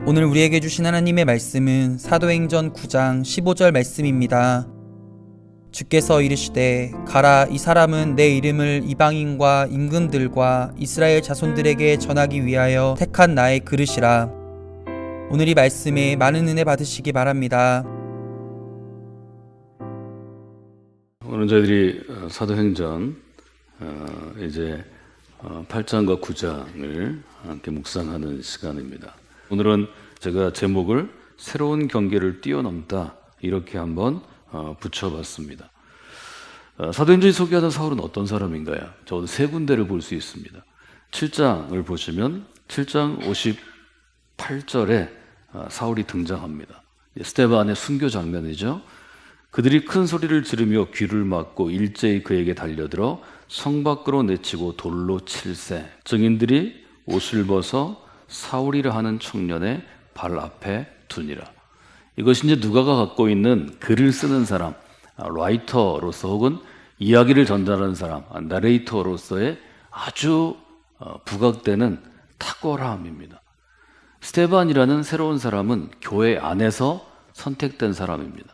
오늘 우리에게 주신 하나님의 말씀은 사도행전 9장 15절 말씀입니다. 주께서 이르시되 가라, 이 사람은 내 이름을 이방인과 임금들과 이스라엘 자손들에게 전하기 위하여 택한 나의 그릇이라. 오늘 이 말씀에 많은 은혜 받으시기 바랍니다. 오늘 저희들이 사도행전 이제 8장과 9장을 함께 묵상하는 시간입니다. 오늘은 제가 제목을 새로운 경계를 뛰어넘다 이렇게 한번 붙여봤습니다. 사도행전이 소개하는 사울은 어떤 사람인가요? 적어도 세 군데를 볼 수 있습니다. 7장을 보시면 7장 58절에 사울이 등장합니다. 스데반의 순교 장면이죠. 그들이 큰 소리를 지르며 귀를 막고 일제히 그에게 달려들어 성 밖으로 내치고 돌로 칠세. 증인들이 옷을 벗어 사울이라 하는 청년의 발 앞에 두니라. 이것이 이제 누가가 갖고 있는 글을 쓰는 사람, 라이터로서 혹은 이야기를 전달하는 사람, 나레이터로서의 아주 부각되는 탁월함입니다. 스데반이라는 새로운 사람은 교회 안에서 선택된 사람입니다.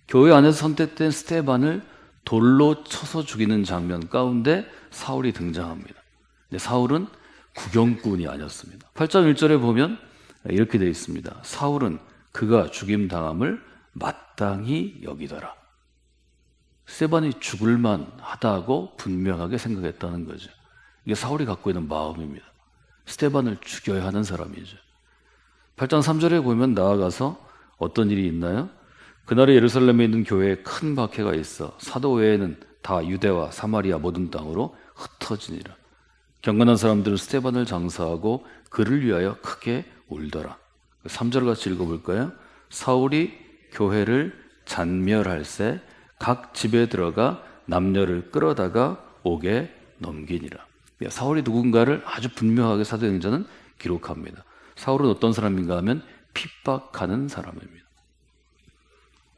교회 안에서 선택된 스데반을 돌로 쳐서 죽이는 장면 가운데 사울이 등장합니다. 근데 사울은 구경꾼이 아니었습니다. 8장 1절에 보면 이렇게 되어 있습니다. 사울은 그가 죽임당함을 마땅히 여기더라. 스데반이 죽을만 하다고 분명하게 생각했다는 거죠. 이게 사울이 갖고 있는 마음입니다. 스데반을 죽여야 하는 사람이죠. 8장 3절에 보면 나아가서 어떤 일이 있나요? 그날에 예루살렘에 있는 교회에 큰 박해가 있어 사도 외에는 다 유대와 사마리아 모든 땅으로 흩어지니라. 경건한 사람들은 스데반을 장사하고 그를 위하여 크게 울더라. 3절 같이 읽어볼까요? 사울이 교회를 잔멸할새 각 집에 들어가 남녀를 끌어다가 옥에 넘기니라. 사울이 누군가를 아주 분명하게 사도행전은 기록합니다. 사울은 어떤 사람인가 하면 핍박하는 사람입니다.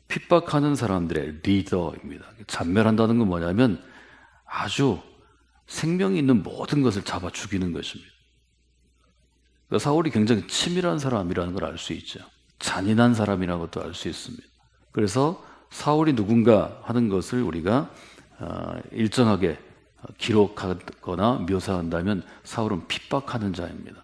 핍박하는 사람들의 리더입니다. 잔멸한다는 건 뭐냐면 아주 생명이 있는 모든 것을 잡아 죽이는 것입니다. 그러니까 사울이 굉장히 치밀한 사람이라는 걸 알 수 있죠. 잔인한 사람이라는 것도 알 수 있습니다. 그래서 사울이 누군가 하는 것을 우리가 일정하게 기록하거나 묘사한다면 사울은 핍박하는 자입니다.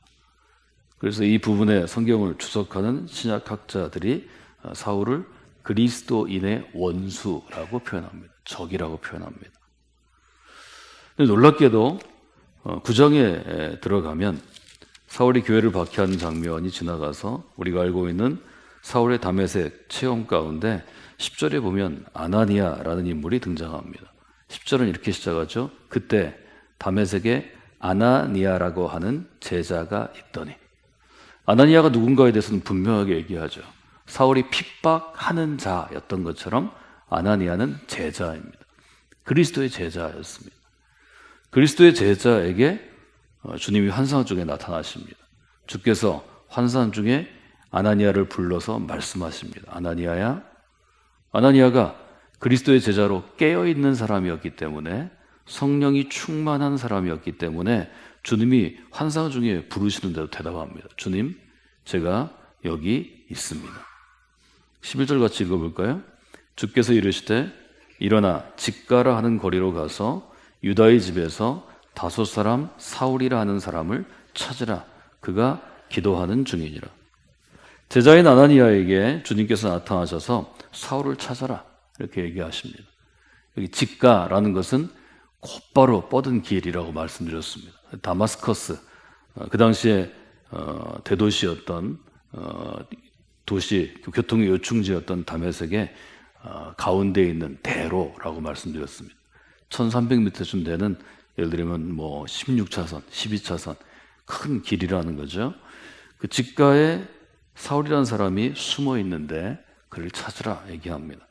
그래서 이 부분에 성경을 주석하는 신약학자들이 사울을 그리스도인의 원수라고 표현합니다. 적이라고 표현합니다. 놀랍게도 9장에 들어가면 사울이 교회를 박해하는 장면이 지나가서 우리가 알고 있는 사울의 다메섹 체험 가운데 10절에 보면 아나니아라는 인물이 등장합니다. 10절은 이렇게 시작하죠. 그때 다메섹에 아나니아라고 하는 제자가 있더니. 아나니아가 누군가에 대해서는 분명하게 얘기하죠. 사울이 핍박하는 자였던 것처럼 아나니아는 제자입니다. 그리스도의 제자였습니다. 그리스도의 제자에게 주님이 환상 중에 나타나십니다. 주께서 환상 중에 아나니아를 불러서 말씀하십니다. 아나니아야. 아나니아가 그리스도의 제자로 깨어있는 사람이었기 때문에, 성령이 충만한 사람이었기 때문에 주님이 환상 중에 부르시는데도 대답합니다. 주님, 제가 여기 있습니다. 11절 같이 읽어볼까요? 주께서 이르시되 일어나 직가라 하는 거리로 가서 유다의 집에서 다섯 사람 사울이라 하는 사람을 찾으라. 그가 기도하는 중이니라. 제자인 아나니아에게 주님께서 나타나셔서 사울을 찾아라 이렇게 얘기하십니다. 여기 직가라는 것은 곧바로 뻗은 길이라고 말씀드렸습니다. 다마스커스, 그 당시에 대도시였던 도시, 교통의 요충지였던 다메섹의 가운데에 있는 대로라고 말씀드렸습니다. 1300m쯤 되는, 예를 들면 뭐 16차선, 12차선 큰 길이라는 거죠. 그 직가에 사울이라는 사람이 숨어 있는데 그를 찾으라 얘기합니다.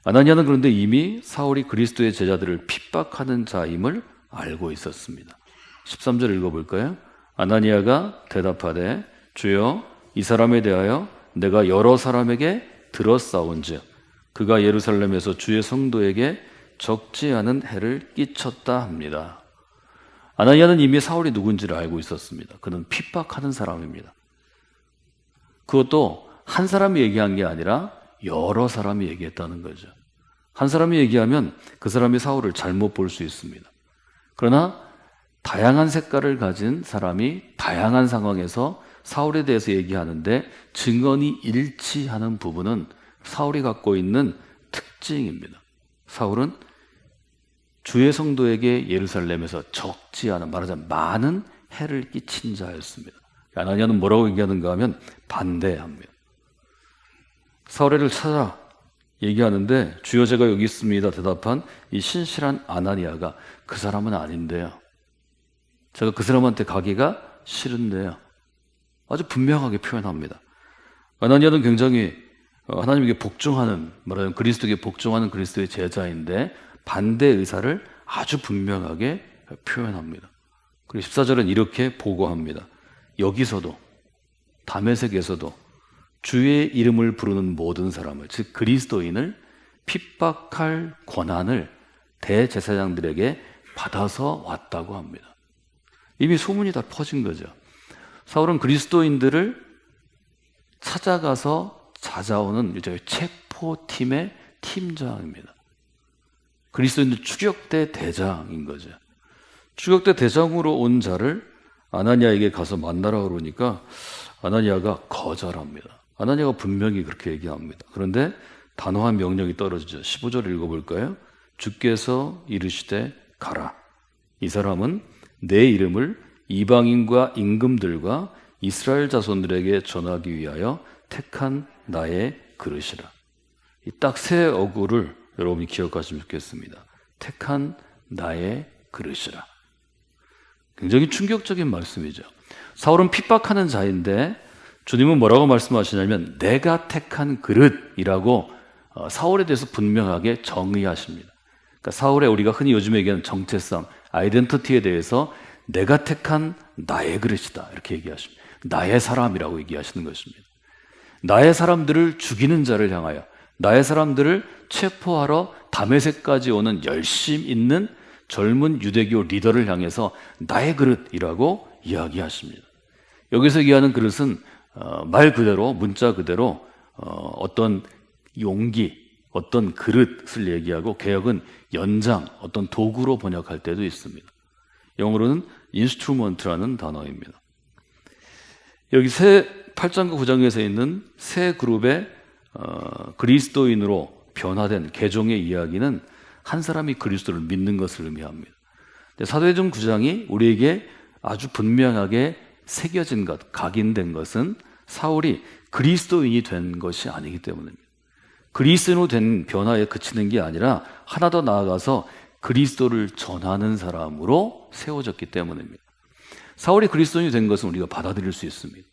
아나니아는 그런데 이미 사울이 그리스도의 제자들을 핍박하는 자임을 알고 있었습니다. 13절 읽어볼까요? 아나니아가 대답하되 주여, 이 사람에 대하여 내가 여러 사람에게 들었사온즉 그가 예루살렘에서 주의 성도에게 적지 않은 해를 끼쳤다 합니다. 아나니아는 이미 사울이 누군지를 알고 있었습니다. 그는 핍박하는 사람입니다. 그것도 한 사람이 얘기한 게 아니라 여러 사람이 얘기했다는 거죠. 한 사람이 얘기하면 그 사람이 사울을 잘못 볼 수 있습니다. 그러나 다양한 색깔을 가진 사람이 다양한 상황에서 사울에 대해서 얘기하는데 증언이 일치하는 부분은 사울이 갖고 있는 특징입니다. 사울은 주의 성도에게 예루살렘에서 적지 않은, 말하자면 많은 해를 끼친 자였습니다. 아나니아는 뭐라고 얘기하는가 하면 반대합니다. 사울을 찾아 얘기하는데 주여 제가 여기 있습니다 대답한 이 신실한 아나니아가 그 사람은 아닌데요, 제가 그 사람한테 가기가 싫은데요, 아주 분명하게 표현합니다. 아나니아는 굉장히 하나님에게 복종하는, 말하자면 그리스도에게 복종하는 그리스도의 제자인데 반대 의사를 아주 분명하게 표현합니다. 그리고 14절은 이렇게 보고합니다. 여기서도 다메섹에서도 주의 이름을 부르는 모든 사람을, 즉 그리스도인을 핍박할 권한을 대제사장들에게 받아서 왔다고 합니다. 이미 소문이 다 퍼진 거죠. 사울은 그리스도인들을 찾아가서 찾아오는 일종의 체포팀의 팀장입니다. 그리스도인들 추격대 대장인 거죠. 추격대 대장으로 온 자를 아나니아에게 가서 만나라 그러니까 아나니아가 거절합니다. 아나니아가 분명히 그렇게 얘기합니다. 그런데 단호한 명령이 떨어지죠. 15절 읽어볼까요? 주께서 이르시되 가라. 이 사람은 내 이름을 이방인과 임금들과 이스라엘 자손들에게 전하기 위하여 택한 나의 그릇이라. 이 딱 세 어구를 여러분이 기억하시면 좋겠습니다. 택한 나의 그릇이라. 굉장히 충격적인 말씀이죠. 사울은 핍박하는 자인데 주님은 뭐라고 말씀하시냐면 내가 택한 그릇이라고 사울에 대해서 분명하게 정의하십니다. 그러니까 사울의 우리가 흔히 요즘 얘기하는 정체성, 아이덴티티에 대해서 내가 택한 나의 그릇이다 이렇게 얘기하십니다. 나의 사람이라고 얘기하시는 것입니다. 나의 사람들을 죽이는 자를 향하여, 나의 사람들을 체포하러 다메섹까지 오는 열심 있는 젊은 유대교 리더를 향해서 나의 그릇이라고 이야기하십니다. 여기서 얘기하는 그릇은 말 그대로, 문자 그대로 어떤 용기, 어떤 그릇을 얘기하고 개역은 연장, 어떤 도구로 번역할 때도 있습니다. 영어로는 인스트루먼트라는 단어입니다. 여기 8장과 9장에서 있는 세 그룹의 그리스도인으로 변화된 개종의 이야기는 한 사람이 그리스도를 믿는 것을 의미합니다. 사도행전 9장이 우리에게 아주 분명하게 새겨진 것, 각인된 것은 사울이 그리스도인이 된 것이 아니기 때문입니다. 그리스도인으로 된 변화에 그치는 게 아니라 하나 더 나아가서 그리스도를 전하는 사람으로 세워졌기 때문입니다. 사울이 그리스도인이 된 것은 우리가 받아들일 수 있습니다.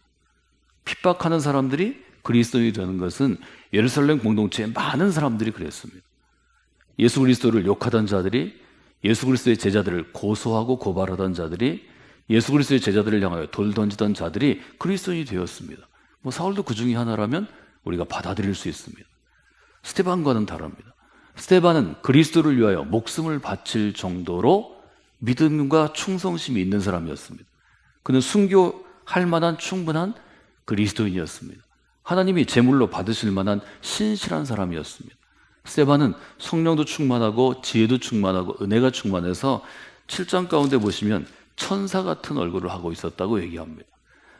핍박하는 사람들이 그리스도인이 되는 것은 예루살렘 공동체의 많은 사람들이 그랬습니다. 예수 그리스도를 욕하던 자들이, 예수 그리스도의 제자들을 고소하고 고발하던 자들이, 예수 그리스도의 제자들을 향하여 돌 던지던 자들이 그리스도인이 되었습니다. 사울도 그 중에 하나라면 우리가 받아들일 수 있습니다. 스데반과는 다릅니다. 스데반은 그리스도를 위하여 목숨을 바칠 정도로 믿음과 충성심이 있는 사람이었습니다. 그는 순교할 만한 충분한 그리스도인이었습니다. 하나님이 제물로 받으실 만한 신실한 사람이었습니다. 스데반은 성령도 충만하고 지혜도 충만하고 은혜가 충만해서 7장 가운데 보시면 천사 같은 얼굴을 하고 있었다고 얘기합니다.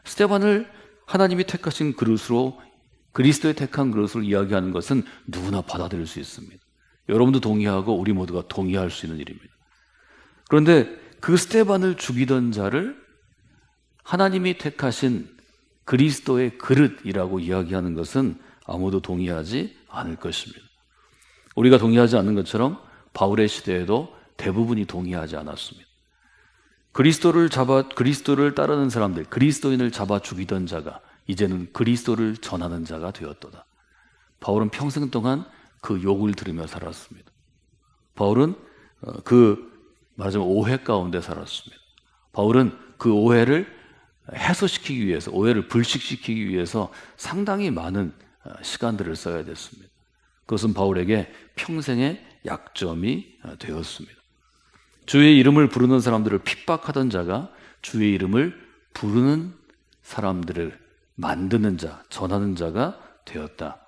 스데반을 하나님이 택하신 그릇으로, 그리스도의 택한 그릇으로 이야기하는 것은 누구나 받아들일 수 있습니다. 여러분도 동의하고 우리 모두가 동의할 수 있는 일입니다. 그런데 그 스데반을 죽이던 자를 하나님이 택하신 그리스도의 그릇이라고 이야기하는 것은 아무도 동의하지 않을 것입니다. 우리가 동의하지 않는 것처럼 바울의 시대에도 대부분이 동의하지 않았습니다. 그리스도를 따르는 사람들, 그리스도인을 잡아 죽이던 자가 이제는 그리스도를 전하는 자가 되었도다. 바울은 평생 동안 그 욕을 들으며 살았습니다. 바울은 말하자면 오해 가운데 살았습니다. 바울은 그 오해를 해소시키기 위해서, 오해를 불식시키기 위해서 상당히 많은 시간들을 써야 됐습니다. 그것은 바울에게 평생의 약점이 되었습니다. 주의 이름을 부르는 사람들을 핍박하던 자가 주의 이름을 부르는 사람들을 만드는 자, 전하는 자가 되었다.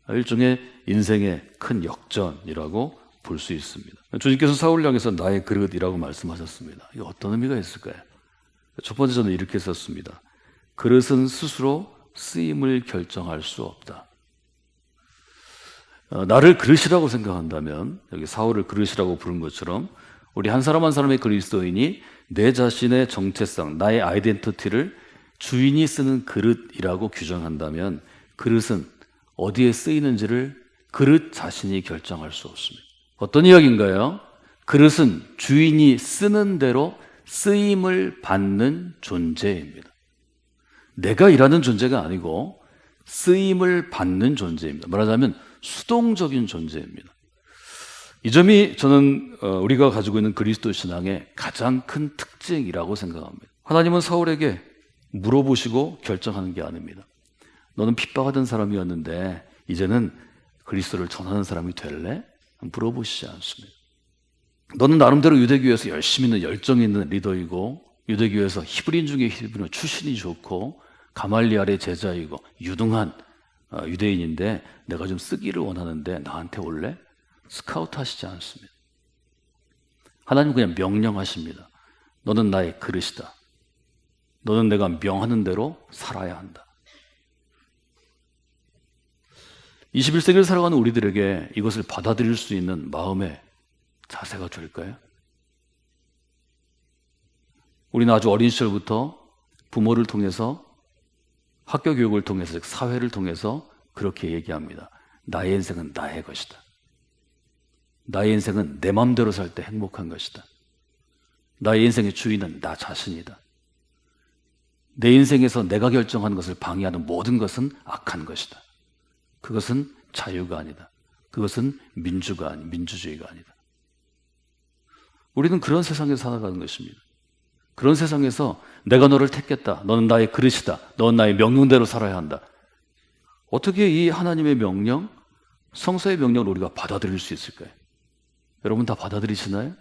일종의 인생의 큰 역전이라고 볼 수 있습니다. 주님께서 사울을 향해서 나의 그릇이라고 말씀하셨습니다. 이게 어떤 의미가 있을까요? 첫 번째 저는 이렇게 썼습니다. 그릇은 스스로 쓰임을 결정할 수 없다. 나를 그릇이라고 생각한다면, 여기 사울을 그릇이라고 부른 것처럼 우리 한 사람 한 사람의 그리스도인이 내 자신의 정체성, 나의 아이덴티티를 주인이 쓰는 그릇이라고 규정한다면, 그릇은 어디에 쓰이는지를 그릇 자신이 결정할 수 없습니다. 어떤 이야기인가요? 그릇은 주인이 쓰는 대로 쓰임을 받는 존재입니다. 내가 일하는 존재가 아니고 쓰임을 받는 존재입니다. 말하자면 수동적인 존재입니다. 이 점이 저는 우리가 가지고 있는 그리스도 신앙의 가장 큰 특징이라고 생각합니다. 하나님은 사울에게 물어보시고 결정하는 게 아닙니다. 너는 핍박하던 사람이었는데 이제는 그리스도를 전하는 사람이 될래? 물어보시지 않습니다. 너는 나름대로 유대교회에서 열심히 있는 열정 있는 리더이고, 유대교회에서 히브리인 중에 히브리인 출신이 좋고, 가말리알의 제자이고 유능한 유대인인데 내가 좀 쓰기를 원하는데 나한테 올래? 스카우트 하시지 않습니다. 하나님은 그냥 명령하십니다. 너는 나의 그릇이다. 너는 내가 명하는 대로 살아야 한다. 21세기를 살아가는 우리들에게 이것을 받아들일 수 있는 마음의 자세가 될까요? 우리는 아주 어린 시절부터 부모를 통해서, 학교 교육을 통해서, 즉 사회를 통해서 그렇게 얘기합니다. 나의 인생은 나의 것이다. 나의 인생은 내 마음대로 살 때 행복한 것이다. 나의 인생의 주인은 나 자신이다. 내 인생에서 내가 결정하는 것을 방해하는 모든 것은 악한 것이다. 그것은 자유가 아니다. 그것은 민주주의가 아니다. 우리는 그런 세상에서 살아가는 것입니다. 그런 세상에서 내가 너를 택했다. 너는 나의 그릇이다. 너는 나의 명령대로 살아야 한다. 어떻게 이 하나님의 명령, 성서의 명령을 우리가 받아들일 수 있을까요? 여러분 다 받아들이시나요?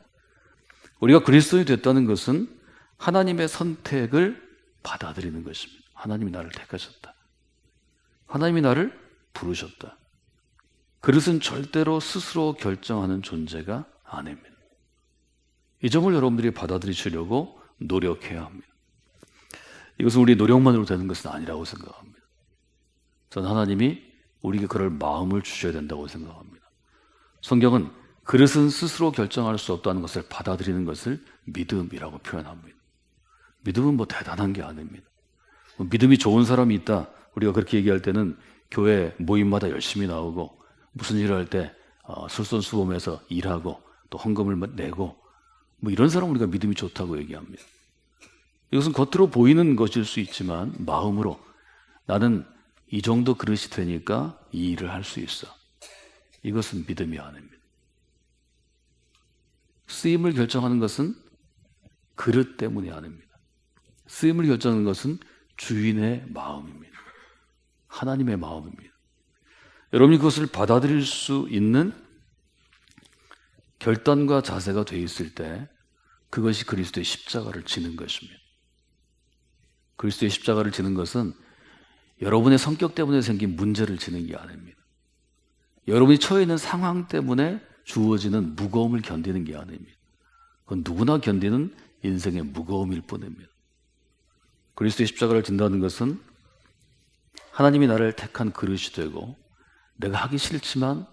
우리가 그리스도인이 됐다는 것은 하나님의 선택을 받아들이는 것입니다. 하나님이 나를 택하셨다. 하나님이 나를 부르셨다. 그릇은 절대로 스스로 결정하는 존재가 아닙니다. 이 점을 여러분들이 받아들이시려고 노력해야 합니다. 이것은 우리 노력만으로 되는 것은 아니라고 생각합니다. 저는 하나님이 우리에게 그럴 마음을 주셔야 된다고 생각합니다. 성경은 그릇은 스스로 결정할 수 없다는 것을 받아들이는 것을 믿음이라고 표현합니다. 믿음은 뭐 대단한 게 아닙니다. 믿음이 좋은 사람이 있다, 우리가 그렇게 얘기할 때는 교회 모임마다 열심히 나오고 무슨 일을 할 때 솔선수범해서 일하고 또 헌금을 내고 뭐 이런 사람 우리가 믿음이 좋다고 얘기합니다. 이것은 겉으로 보이는 것일 수 있지만 마음으로 나는 이 정도 그릇이 되니까 이 일을 할 수 있어. 이것은 믿음이 아닙니다. 쓰임을 결정하는 것은 그릇 때문이 아닙니다. 쓰임을 결정하는 것은 주인의 마음입니다. 하나님의 마음입니다. 여러분이 그것을 받아들일 수 있는 결단과 자세가 돼 있을 때 그것이 그리스도의 십자가를 지는 것입니다. 그리스도의 십자가를 지는 것은 여러분의 성격 때문에 생긴 문제를 지는 게 아닙니다. 여러분이 처해 있는 상황 때문에 주어지는 무거움을 견디는 게 아닙니다. 그건 누구나 견디는 인생의 무거움일 뿐입니다. 그리스도의 십자가를 진다는 것은 하나님이 나를 택한 그릇이 되고, 내가 하기 싫지만,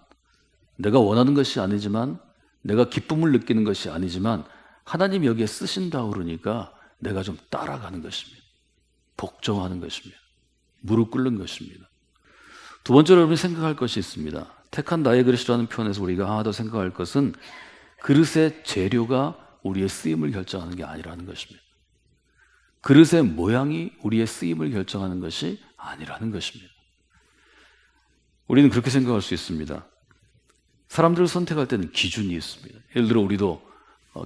내가 원하는 것이 아니지만, 내가 기쁨을 느끼는 것이 아니지만 하나님이 여기에 쓰신다고 그러니까 내가 좀 따라가는 것입니다. 복종하는 것입니다. 무릎 꿇는 것입니다. 두 번째로 여러분이 생각할 것이 있습니다. 택한 나의 그릇이라는 표현에서 우리가 하나 더 생각할 것은 그릇의 재료가 우리의 쓰임을 결정하는 게 아니라는 것입니다. 그릇의 모양이 우리의 쓰임을 결정하는 것이 아니라는 것입니다. 우리는 그렇게 생각할 수 있습니다. 사람들을 선택할 때는 기준이 있습니다. 예를 들어 우리도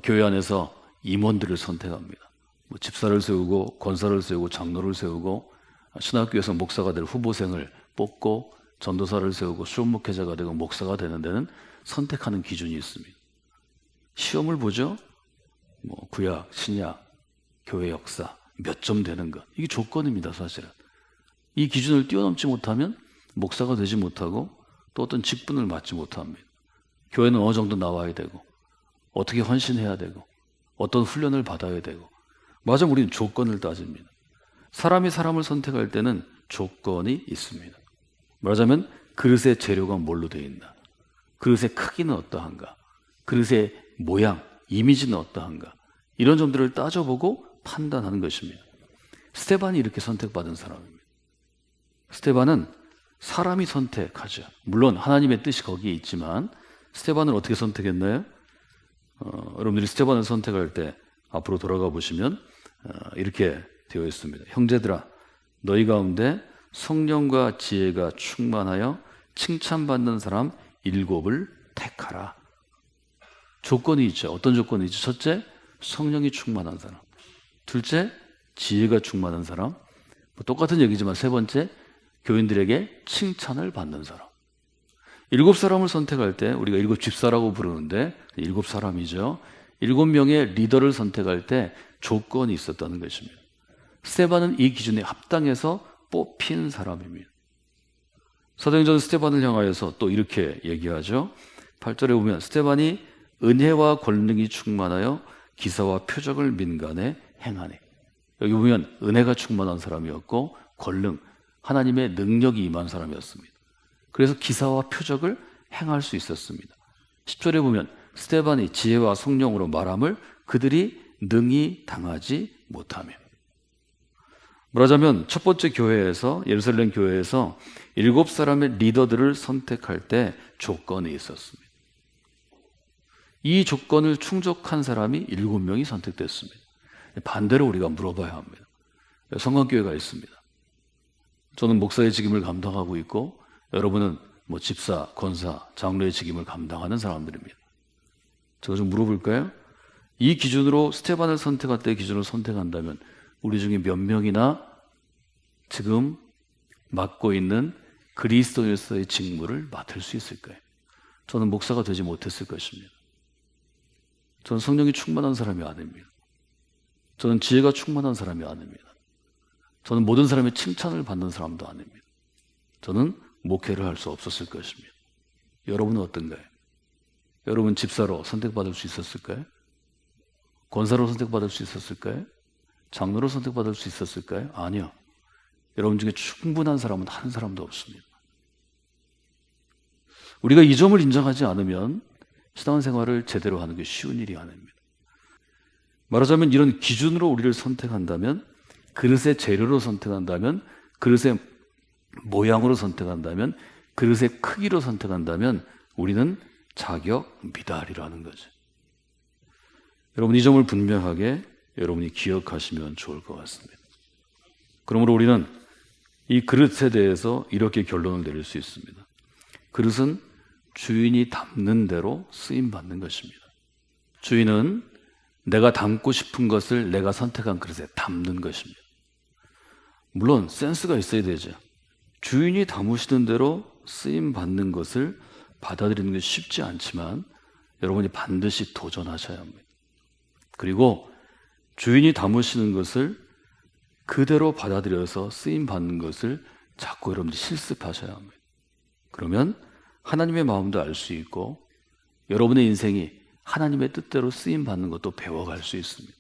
교회 안에서 임원들을 선택합니다. 뭐 집사를 세우고 권사를 세우고 장로를 세우고 신학교에서 목사가 될 후보생을 뽑고 전도사를 세우고 수련 목회자가 되고 목사가 되는 데는 선택하는 기준이 있습니다. 시험을 보죠. 뭐 구약, 신약, 교회 역사 몇 점 되는 것, 이게 조건입니다. 사실은 이 기준을 뛰어넘지 못하면 목사가 되지 못하고 또 어떤 직분을 맡지 못합니다. 교회는 어느 정도 나와야 되고 어떻게 헌신해야 되고 어떤 훈련을 받아야 되고 맞아, 우리는 조건을 따집니다. 사람이 사람을 선택할 때는 조건이 있습니다. 말하자면 그릇의 재료가 뭘로 되어 있나, 그릇의 크기는 어떠한가, 그릇의 모양, 이미지는 어떠한가, 이런 점들을 따져보고 판단하는 것입니다. 스데반이 이렇게 선택받은 사람입니다. 스데반은 사람이 선택하죠. 물론 하나님의 뜻이 거기에 있지만 스데반을 어떻게 선택했나요? 여러분들이 스데반을 선택할 때 앞으로 돌아가 보시면 이렇게 되어 있습니다. 형제들아, 너희 가운데 성령과 지혜가 충만하여 칭찬받는 사람 7을 택하라. 조건이 있죠. 어떤 조건이 있죠? 첫째, 성령이 충만한 사람. 둘째, 지혜가 충만한 사람. 똑같은 얘기지만 세 번째, 교인들에게 칭찬을 받는 사람. 7사람을 선택할 때 우리가 7집사라고 부르는데 7사람이죠. 7명의 리더를 선택할 때 조건이 있었다는 것입니다. 스데반은 이 기준에 합당해서 뽑힌 사람입니다. 사도행전 스데반을 향하여서 또 이렇게 얘기하죠. 8절에 보면 스데반이 은혜와 권능이 충만하여 기사와 표적을 민간에 행하니. 여기 보면 은혜가 충만한 사람이었고 권능, 하나님의 능력이 임한 사람이었습니다. 그래서 기사와 표적을 행할 수 있었습니다. 10절에 보면 스데반이 지혜와 성령으로 말함을 그들이 능히 당하지 못하며. 말하자면 첫 번째 교회에서, 예루살렘 교회에서 7사람의 리더들을 선택할 때 조건이 있었습니다. 이 조건을 충족한 사람이 7명이 선택됐습니다. 반대로 우리가 물어봐야 합니다. 성광교회가 있습니다. 저는 목사의 직임을 감당하고 있고 여러분은 집사, 권사, 장로의 직임을 감당하는 사람들입니다. 제가 좀 물어볼까요? 이 기준으로 스데반을 선택할 때 기준으로 선택한다면 우리 중에 몇 명이나 지금 맡고 있는 그리스도인으로서의 직무를 맡을 수 있을까요? 저는 목사가 되지 못했을 것입니다. 저는 성령이 충만한 사람이 아닙니다. 저는 지혜가 충만한 사람이 아닙니다. 저는 모든 사람의 칭찬을 받는 사람도 아닙니다. 저는 목회를 할 수 없었을 것입니다. 여러분은 어떤가요? 여러분 집사로 선택받을 수 있었을까요? 권사로 선택받을 수 있었을까요? 장로로 선택받을 수 있었을까요? 아니요. 여러분 중에 충분한 사람은 한 사람도 없습니다. 우리가 이 점을 인정하지 않으면 신앙생활을 제대로 하는 게 쉬운 일이 아닙니다. 말하자면 이런 기준으로 우리를 선택한다면, 그릇의 재료로 선택한다면, 그릇의 모양으로 선택한다면, 그릇의 크기로 선택한다면 우리는 자격 미달이라는 거죠. 여러분 이 점을 분명하게 여러분이 기억하시면 좋을 것 같습니다. 그러므로 우리는 이 그릇에 대해서 이렇게 결론을 내릴 수 있습니다. 그릇은 주인이 담는 대로 쓰임받는 것입니다. 주인은 내가 담고 싶은 것을 내가 선택한 그릇에 담는 것입니다. 물론 센스가 있어야 되죠. 주인이 담으시는 대로 쓰임받는 것을 받아들이는 게 쉽지 않지만 여러분이 반드시 도전하셔야 합니다. 그리고 주인이 담으시는 것을 그대로 받아들여서 쓰임받는 것을 자꾸 여러분들이 실습하셔야 합니다. 그러면 하나님의 마음도 알 수 있고 여러분의 인생이 하나님의 뜻대로 쓰임받는 것도 배워갈 수 있습니다.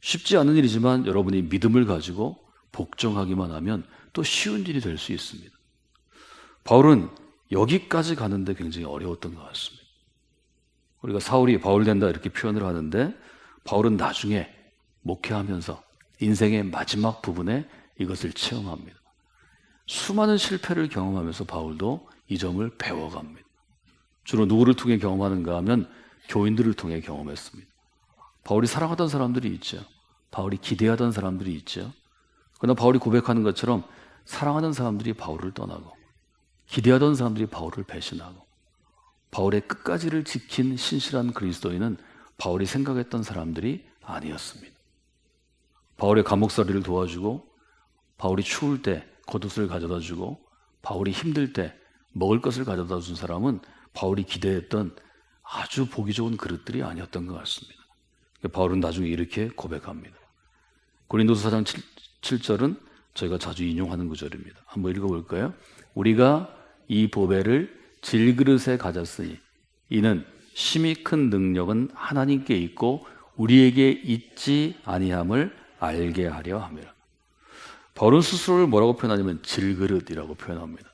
쉽지 않은 일이지만 여러분이 믿음을 가지고 복종하기만 하면 또 쉬운 일이 될 수 있습니다. 바울은 여기까지 가는데 굉장히 어려웠던 것 같습니다. 우리가 사울이 바울 된다 이렇게 표현을 하는데 바울은 나중에 목회하면서 인생의 마지막 부분에 이것을 체험합니다. 수많은 실패를 경험하면서 바울도 이 점을 배워갑니다. 주로 누구를 통해 경험하는가 하면 교인들을 통해 경험했습니다. 바울이 사랑하던 사람들이 있죠. 바울이 기대하던 사람들이 있죠. 그러나 바울이 고백하는 것처럼 사랑하는 사람들이 바울을 떠나고 기대하던 사람들이 바울을 배신하고 바울의 끝까지를 지킨 신실한 그리스도인은 바울이 생각했던 사람들이 아니었습니다. 바울의 감옥살이를 도와주고 바울이 추울 때 겉옷을 가져다 주고 바울이 힘들 때 먹을 것을 가져다 준 사람은 바울이 기대했던 아주 보기 좋은 그릇들이 아니었던 것 같습니다. 바울은 나중에 이렇게 고백합니다. 고린도서 4장 7절은 저희가 자주 인용하는 구절입니다. 한번 읽어볼까요? 우리가 이 보배를 질그릇에 가졌으니 이는 심히 큰 능력은 하나님께 있고 우리에게 있지 아니함을 알게 하려 함이라. 바울은 스스로를 뭐라고 표현하냐면 질그릇이라고 표현합니다.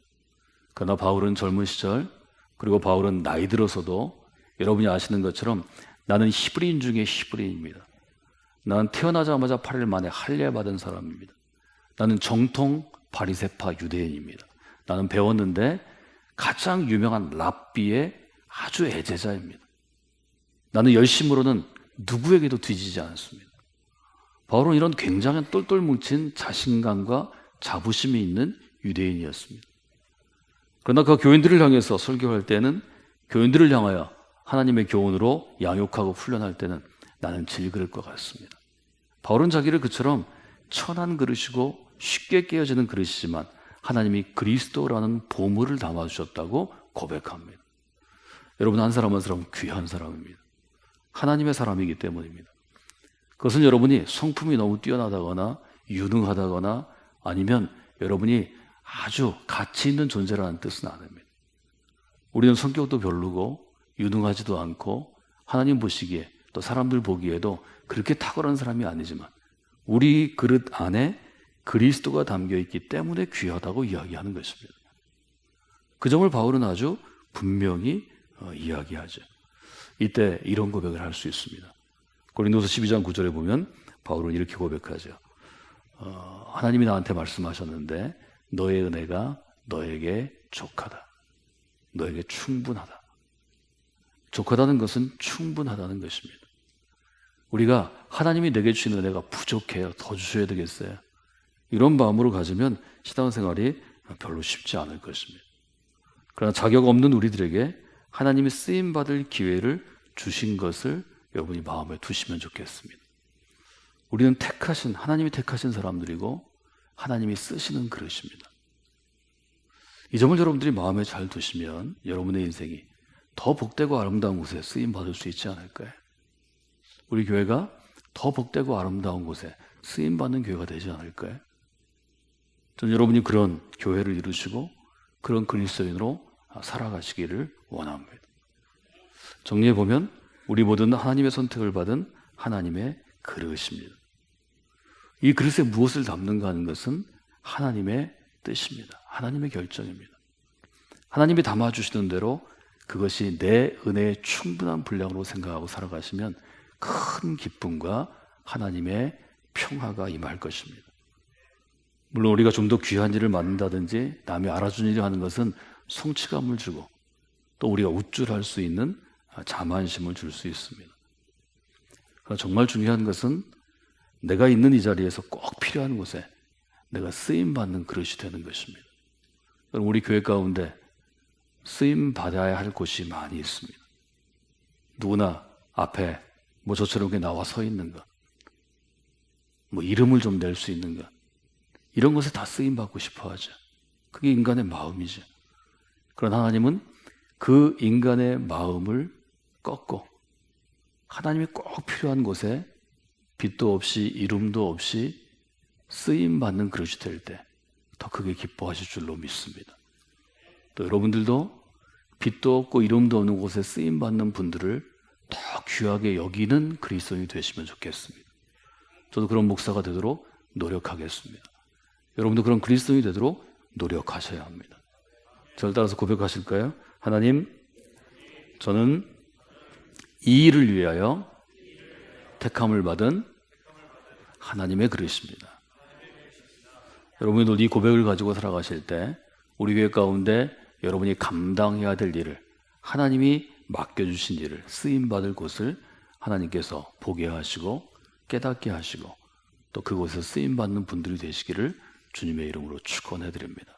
그러나 바울은 젊은 시절, 그리고 바울은 나이 들어서도 여러분이 아시는 것처럼 나는 히브리인 중에 히브리인입니다. 나는 태어나자마자 8일 만에 할례받은 사람입니다. 나는 정통 바리새파 유대인입니다. 나는 배웠는데 가장 유명한 랍비의 아주 애제자입니다. 나는 열심으로는 누구에게도 뒤지지 않습니다. 바울은 이런 굉장한 똘똘 뭉친 자신감과 자부심이 있는 유대인이었습니다. 그러나 그 교인들을 향해서 설교할 때는, 교인들을 향하여 하나님의 교훈으로 양육하고 훈련할 때는 나는 질그릇과 같습니다. 바울은 자기를 그처럼 천한 그릇이고 쉽게 깨어지는 그릇이지만 하나님이 그리스도라는 보물을 담아주셨다고 고백합니다. 여러분, 한 사람 한 사람은 귀한 사람입니다. 하나님의 사람이기 때문입니다. 그것은 여러분이 성품이 너무 뛰어나다거나 유능하다거나 아니면 여러분이 아주 가치 있는 존재라는 뜻은 아닙니다. 우리는 성격도 별로고 유능하지도 않고 하나님 보시기에 또 사람들 보기에도 그렇게 탁월한 사람이 아니지만 우리 그릇 안에 그리스도가 담겨있기 때문에 귀하다고 이야기하는 것입니다. 그 점을 바울은 아주 분명히 이야기하죠. 이때 이런 고백을 할 수 있습니다. 고린도서 12장 9절에 보면 바울은 이렇게 고백하죠. 하나님이 나한테 말씀하셨는데 너의 은혜가 너에게 족하다. 너에게 충분하다. 족하다는 것은 충분하다는 것입니다. 우리가 하나님이 내게 주신 은혜가 부족해요. 더 주셔야 되겠어요. 이런 마음으로 가지면 신앙생활이 별로 쉽지 않을 것입니다. 그러나 자격 없는 우리들에게 하나님이 쓰임받을 기회를 주신 것을 여러분이 마음에 두시면 좋겠습니다. 우리는 하나님이 택하신 사람들이고 하나님이 쓰시는 그릇입니다. 이 점을 여러분들이 마음에 잘 두시면 여러분의 인생이 더 복되고 아름다운 곳에 쓰임받을 수 있지 않을까요? 우리 교회가 더 복되고 아름다운 곳에 쓰임받는 교회가 되지 않을까요? 저는 여러분이 그런 교회를 이루시고 그런 그리스도인으로 살아가시기를 원합니다. 정리해보면 우리 모두는 하나님의 선택을 받은 하나님의 그릇입니다. 이 그릇에 무엇을 담는가 하는 것은 하나님의 뜻입니다. 하나님의 결정입니다. 하나님이 담아주시는 대로 그것이 내 은혜의 충분한 분량으로 생각하고 살아가시면 큰 기쁨과 하나님의 평화가 임할 것입니다. 물론 우리가 좀 더 귀한 일을 만든다든지 남이 알아주는 일을 하는 것은 성취감을 주고 또 우리가 우쭐할 수 있는 자만심을 줄 수 있습니다. 그러나 정말 중요한 것은 내가 있는 이 자리에서 꼭 필요한 곳에 내가 쓰임받는 그릇이 되는 것입니다. 우리 교회 가운데 쓰임받아야 할 곳이 많이 있습니다. 누구나 앞에 저처럼 나와 서 있는 것, 이름을 좀 낼 수 있는 것, 이런 것에 다 쓰임받고 싶어 하죠. 그게 인간의 마음이죠. 그러나 하나님은 그 인간의 마음을 꺾고 하나님이 꼭 필요한 곳에 빛도 없이 이름도 없이 쓰임받는 그릇이 될 때 더 크게 기뻐하실 줄로 믿습니다. 또 여러분들도 빛도 없고 이름도 없는 곳에 쓰임받는 분들을 더 귀하게 여기는 그리스도인이 되시면 좋겠습니다. 저도 그런 목사가 되도록 노력하겠습니다. 여러분도 그런 그리스도인이 되도록 노력하셔야 합니다. 저를 따라서 고백하실까요? 하나님, 저는 이 일을 위하여 택함을 받은 하나님의 그릇입니다. 여러분도 이 고백을 가지고 살아가실 때 우리 교회 가운데 여러분이 감당해야 될 일을, 하나님이 맡겨주신 일을, 쓰임받을 곳을 하나님께서 보게 하시고 깨닫게 하시고 또 그곳에서 쓰임받는 분들이 되시기를 주님의 이름으로 축원해드립니다.